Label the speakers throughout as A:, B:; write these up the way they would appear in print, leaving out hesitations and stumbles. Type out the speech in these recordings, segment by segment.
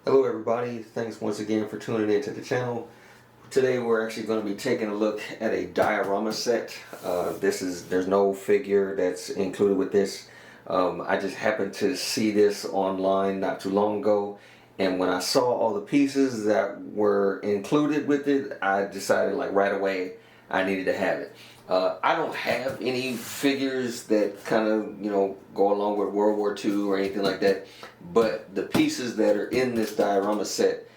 A: Hello everybody, thanks once again for tuning in to the channel. Today we're actually going to be taking a look at a diorama set. There's no figure that's included with this. I just happened to see this online not too long ago, and when I saw all the pieces that were included with it, I decided like right away I needed to have it. I don't have any figures that kind of, go along with World War II or anything like that, but the pieces that are in this diorama set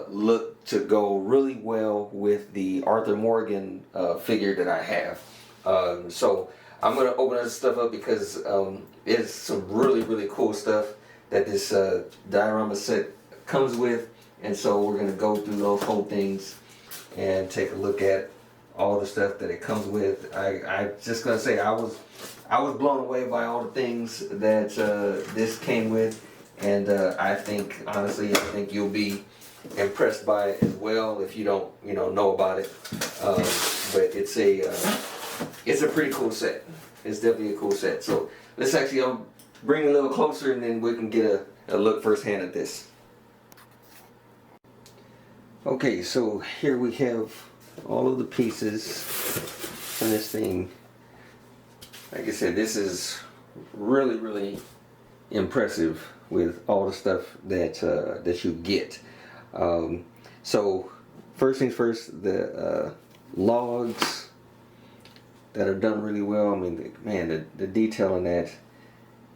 A: look to go really well with the Arthur Morgan figure that I have. So I'm going to open this stuff up because it's some really cool stuff that this diorama set comes with, and so we're going to go through those whole things and take a look at all the stuff that it comes with. I just gonna say I was blown away by all the things that this came with, and I think you'll be impressed by it as well if you don't know about it. But it's a pretty cool set. It's definitely a cool set. So let's actually bring it a little closer, and then we can get a look firsthand at this. Okay, so here we have all of the pieces in this thing. Like I said, this is really impressive with all the stuff that you get. So first things first, the logs that are done really well. I mean, man, the detail in that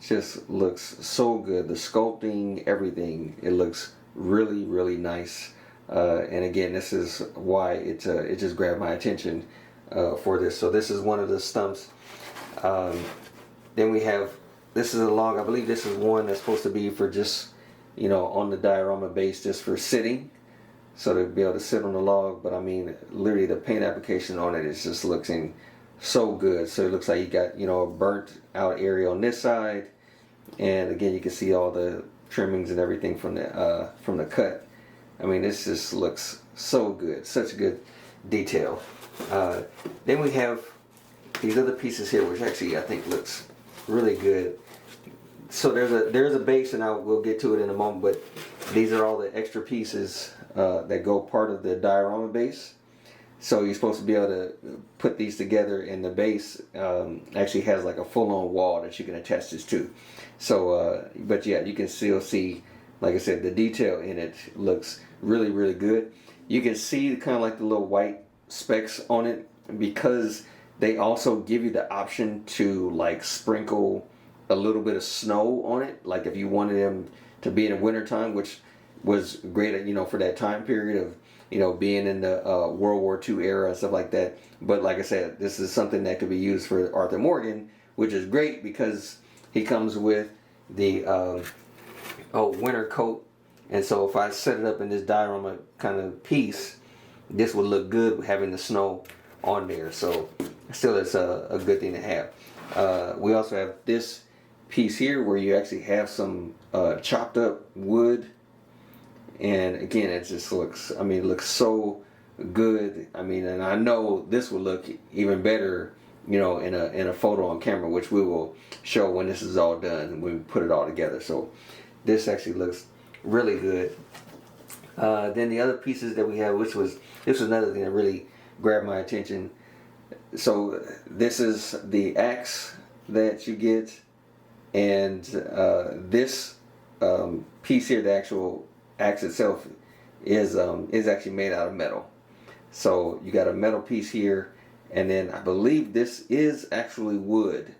A: just looks so good. The sculpting, everything, it looks really nice. And again, this is why it just grabbed my attention for this. So this is one of the stumps. Then we have, this is a log. I believe this is one that's supposed to be for just, on the diorama base, just for sitting, so to be able to sit on the log. But I mean, literally the paint application on it is just looking so good. So it looks like you got, a burnt out area on this side, and again, you can see all the trimmings and everything from the cut. I mean, this just looks so good, such good detail. Then we have these other pieces here, which actually I think looks really good. So there's a base, and we'll get to it in a moment. But these are all the extra pieces that go part of the diorama base. So you're supposed to be able to put these together, and the base actually has like a full-on wall that you can attach this to. So, but yeah, you can still see, like I said, the detail in it looks really good. You can see kind of like the little white specks on it, because they also give you the option to like sprinkle a little bit of snow on it, like if you wanted them to be in the winter time, which was great, for that time period of being in the World War II era and stuff like that. But like I said, this is something that could be used for Arthur Morgan, which is great because he comes with the winter coat. And so if I set it up in this diorama kind of piece, this would look good with having the snow on there. So still, it's a good thing to have. We also have this piece here where you actually have some chopped up wood, and again, it just looks, it looks so good. And I know this will look even better, in a photo on camera, which we will show when this is all done, when we put it all together. So this actually looks really good. Then the other pieces that we have, this was another thing that really grabbed my attention. So this is the axe that you get, and this piece here, the actual axe itself, is actually made out of metal. So you got a metal piece here, and then I believe this is actually wood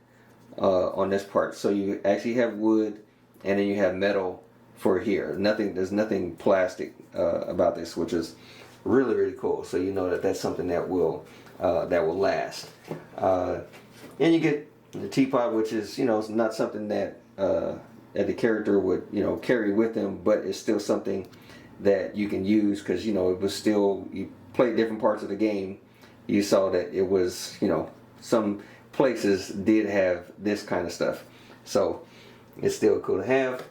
A: on this part. So you actually have wood, and then you have metal for here. There's nothing plastic about this, which is really cool. So you know that's something that will last. And you get the teapot, which is it's not something that the character would carry with them, but it's still something that you can use, because it was still, you played different parts of the game, you saw that it was some places did have this kind of stuff, so it's still cool to have.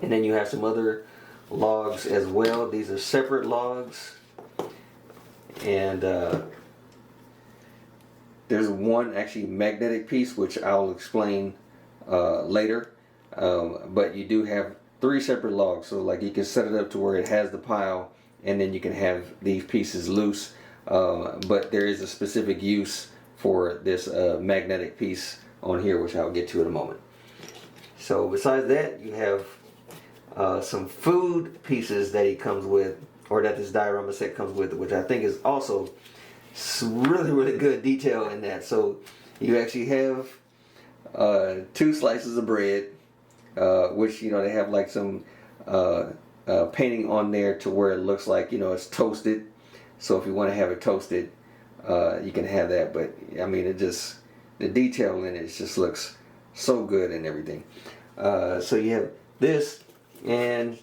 A: And then you have some other logs as well. These are separate logs, and there's one actually magnetic piece, which I'll explain later. But you do have 3 separate logs. So like you can set it up to where it has the pile, and then you can have these pieces loose. But there is a specific use for this magnetic piece on here, which I'll get to in a moment. So besides that, you have some food pieces that he comes with, or that this diorama set comes with, which I think is also really good detail in that. So you actually have 2 slices of bread, which, you know, they have like some painting on there to where it looks like, you know, it's toasted. So if you want to have it toasted, you can have that. But I mean, it just, the detail in it just looks so good and everything. So you have this, and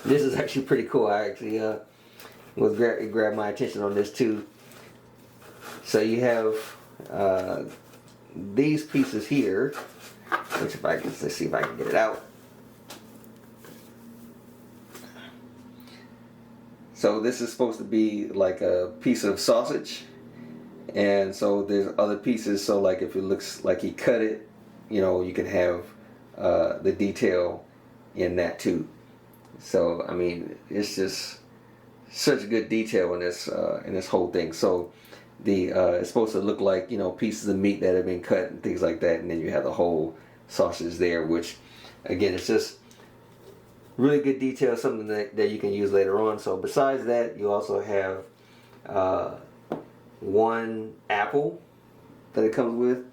A: this is actually pretty cool. I actually it grabbed my attention on this too. So you have these pieces here, which if I can, let's see if I can get it out. So this is supposed to be like a piece of sausage, and so there's other pieces. So like if it looks like he cut it, you know, you can have the detail in that too. So I mean, it's just such good detail in this whole thing. So the it's supposed to look like, you know, pieces of meat that have been cut and things like that, and then you have the whole sausage there, which again, it's just really good detail, something that you can use later on. So besides that, you also have 1 apple that it comes with,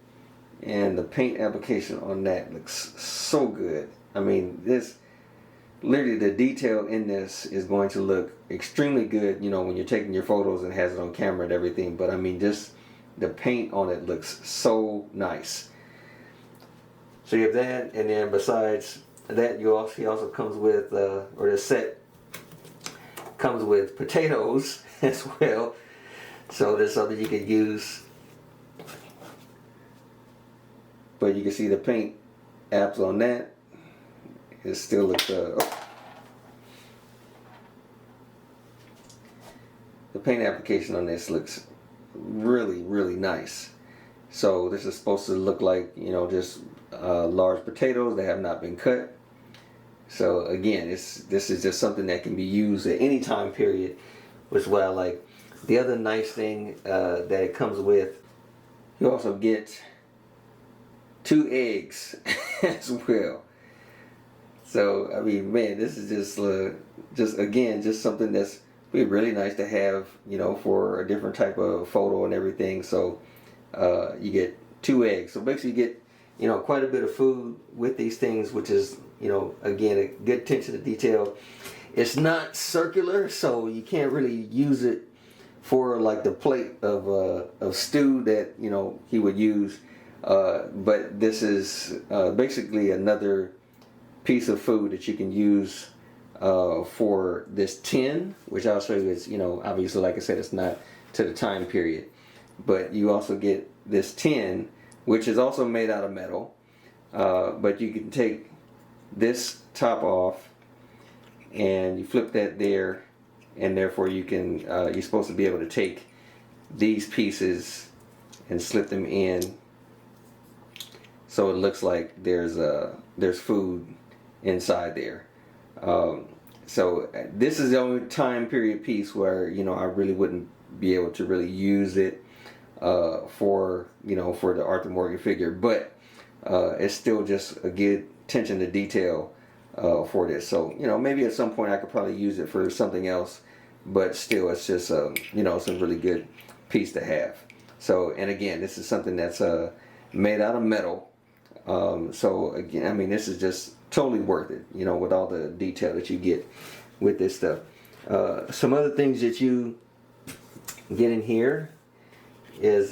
A: and the paint application on that looks so good. I mean, this literally, the detail in this is going to look extremely good, you know, when you're taking your photos and has it on camera and everything. But I mean, just the paint on it looks so nice. So you have that, and then besides that, he also comes with, or the set comes with potatoes as well. So there's something you can use. But you can see the paint apps on that. It still looks, the paint application on this looks really nice. So this is supposed to look like, you know, just large potatoes that have not been cut. So again, this is just something that can be used at any time period, which is what I like. The other nice thing that it comes with, you also get 2 eggs as well. So I mean, man, this is just again, just something that's be really nice to have, you know, for a different type of photo and everything. So you get 2 eggs. So basically you get, you know, quite a bit of food with these things, which is, you know, again, a good attention to detail. It's not circular, so you can't really use it for like the plate of stew that, you know, he would use. But this is basically another piece of food that you can use for this tin, which I'll show you is, you know, obviously, like I said, it's not to the time period. But you also get this tin, which is also made out of metal. But you can take this top off and you flip that there, and therefore you can, you're supposed to be able to take these pieces and slip them in so it looks like there's food inside there. So this is the only time period piece where, you know, I really wouldn't be able to really use it for, you know, for the Arthur Morgan figure, but it's still just a good attention to detail for this. So, you know, maybe at some point I could probably use it for something else, but still it's just you know, it's a really good piece to have. So, and again, this is something that's made out of metal. So again, I mean, this is just totally worth it, you know, with all the detail that you get with this stuff. Some other things that you get in here is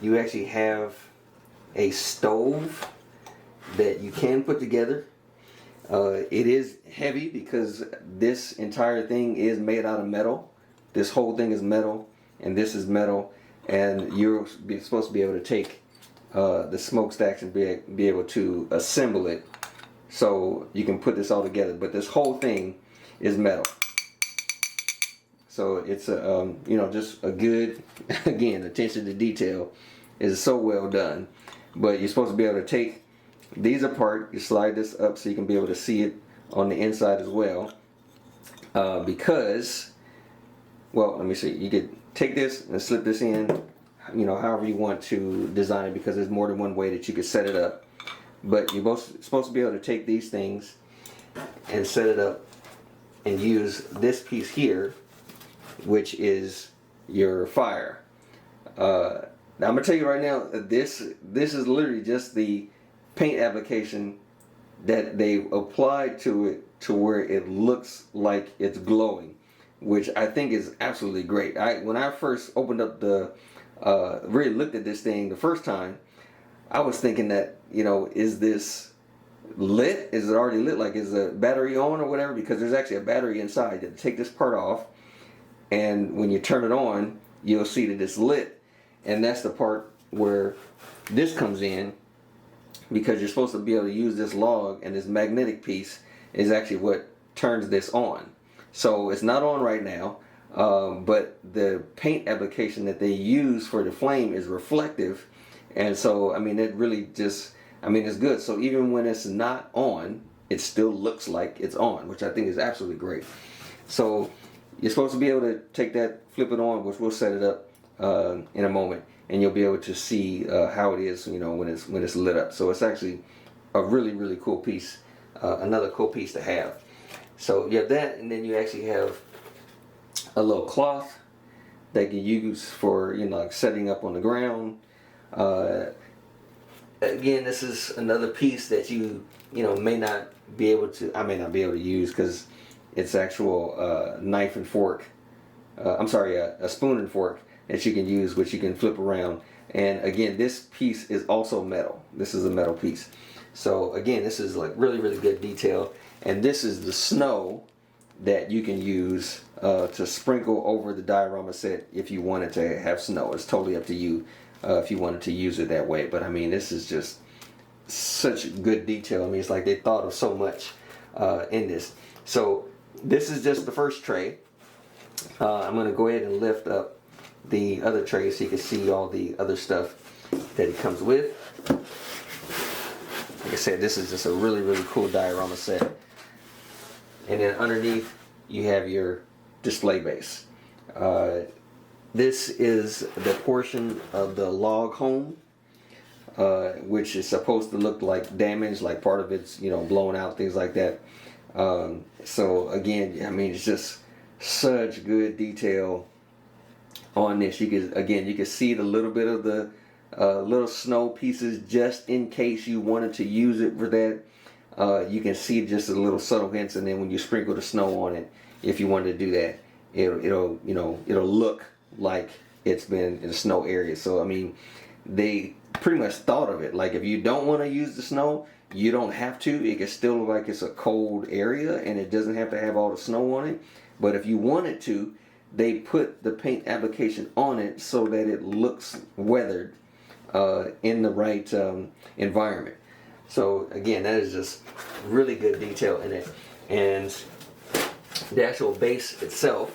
A: you actually have a stove that you can put together. It is heavy because this entire thing is made out of metal. This whole thing is metal, and this is metal, and you're supposed to be able to take the smokestacks and be able to assemble it so you can put this all together. But this whole thing is metal. So it's a you know, just a good, again, attention to detail is so well done. But you're supposed to be able to take these apart. You slide this up so you can be able to see it on the inside as well. Because, well, let me see. You could take this and slip this in, you know, however you want to design it, because there's more than one way that you could set it up. But you're both supposed to be able to take these things and set it up and use this piece here, which is your fire. Now I'm gonna tell you right now, this is literally just the paint application that they applied to it to where it looks like it's glowing, which I think is absolutely great. When I first opened up the really looked at this thing the first time, I was thinking that, you know, is this lit? Is it already lit? Like, is the battery on or whatever? Because there's actually a battery inside. You take this part off, and when you turn it on, you'll see that it's lit. And that's the part where this comes in, because you're supposed to be able to use this log, and this magnetic piece is actually what turns this on. So it's not on right now, but the paint application that they use for the flame is reflective. And so, I mean, it really just, I mean, it's good. So even when it's not on, it still looks like it's on, which I think is absolutely great. So you're supposed to be able to take that, flip it on, which we'll set it up in a moment, and you'll be able to see how it is, you know, when it's lit up. So it's actually a really, really cool piece, another cool piece to have. So you have that, and then you actually have a little cloth that you use for, you know, like setting up on the ground. Again, this is another piece that you know, may not be able to, I may not be able to use, because it's actual knife and fork. I'm sorry, a spoon and fork that you can use, which you can flip around. And again, this piece is also metal. This is a metal piece. So again, this is like really, really good detail. And this is the snow that you can use to sprinkle over the diorama set if you wanted to have snow. It's totally up to you if you wanted to use it that way. But I mean, this is just such good detail. I mean, it's like they thought of so much in this. So this is just the first tray. I'm going to go ahead and lift up the other tray so you can see all the other stuff that it comes with. Like I said, this is just a really, really cool diorama set. And then underneath you have your display base. This is the portion of the log home, which is supposed to look like damaged, like part of it's, you know, blown out, things like that. So again, I mean, it's just such good detail on this. You can see the little bit of the little snow pieces, just in case you wanted to use it for that. You can see just a little subtle hints, and then when you sprinkle the snow on it, if you wanted to do that, it'll look like it's been in a snow area. So I mean, they pretty much thought of it. Like, if you don't want to use the snow, you don't have to. It can still look like it's a cold area, and it doesn't have to have all the snow on it. But if you wanted to, they put the paint application on it so that it looks weathered in the right environment. So again, that is just really good detail in it. And the actual base itself,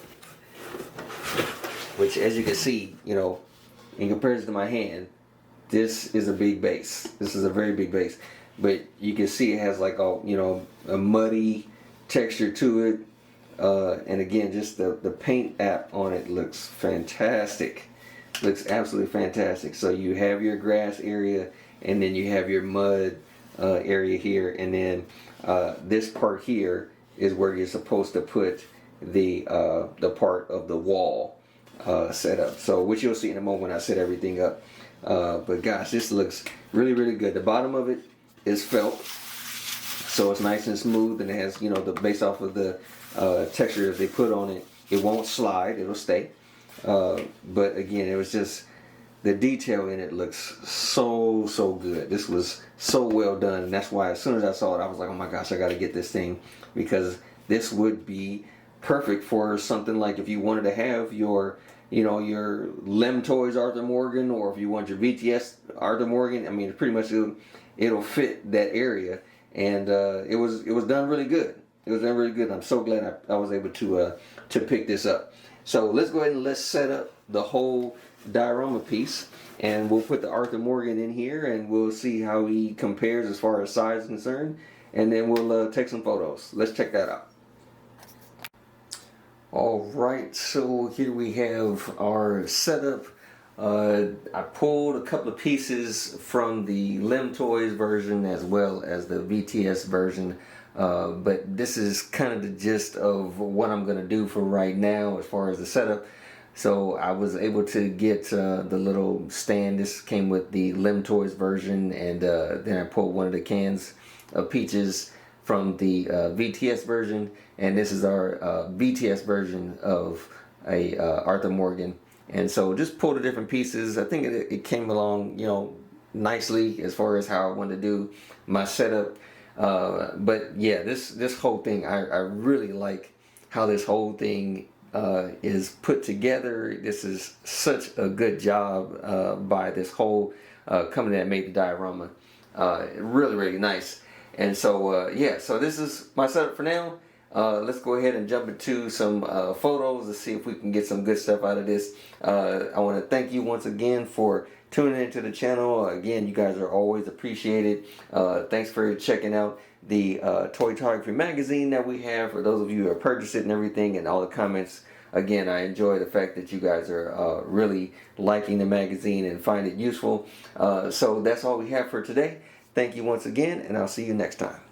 A: which, as you can see, you know, in comparison to my hand, this is a big base. This is a very big base. But you can see it has like a muddy texture to it. And again, just the paint app on it looks fantastic. Looks absolutely fantastic. So you have your grass area, and then you have your mud area here, and then this part here is where you're supposed to put the part of the wall set up. So, which you'll see in a moment when I set everything up. But gosh, this looks really, really good. The bottom of it is felt, so it's nice and smooth, and it has, you know, the based off of the texture that they put on it, it won't slide, it'll stay. But again, it was just, the detail in it looks so good. This was so well done, and that's why as soon as I saw it, I was like, oh my gosh, I got to get this thing, because this would be perfect for something like if you wanted to have your, you know, your Lem Toys Arthur Morgan, or if you want your VTS Arthur Morgan. I mean, pretty much it'll fit that area, and it was done really good. It was done really good. I'm so glad I was able to pick this up. So let's go ahead and let's set up the whole diorama piece, and we'll put the Arthur Morgan in here, and we'll see how he compares as far as size is concerned, and then we'll take some photos. Let's check that out. Alright, so here we have our setup. I pulled a couple of pieces from the Lim Toys version as well as the VTS version, but this is kind of the gist of what I'm going to do for right now as far as the setup. So I was able to get the little stand. This came with the Lim Toys version, and then I pulled one of the cans of peaches from the VTS version, and this is our VTS version of a Arthur Morgan. And so just pulled the different pieces. I think it came along, you know, nicely as far as how I wanted to do my setup. But yeah, this whole thing, I really like how this whole thing is put together. This is such a good job by this whole company that made the diorama. Really nice. And so yeah, so this is my setup for now. Let's go ahead and jump into some photos to see if we can get some good stuff out of this. I want to thank you once again for tuning into the channel. Again, you guys are always appreciated. Thanks for checking out the Toy Photography magazine that we have. For those of you who have purchased it and everything, and all the comments. Again, I enjoy the fact that you guys are really liking the magazine and find it useful. So that's all we have for today. Thank you once again, and I'll see you next time.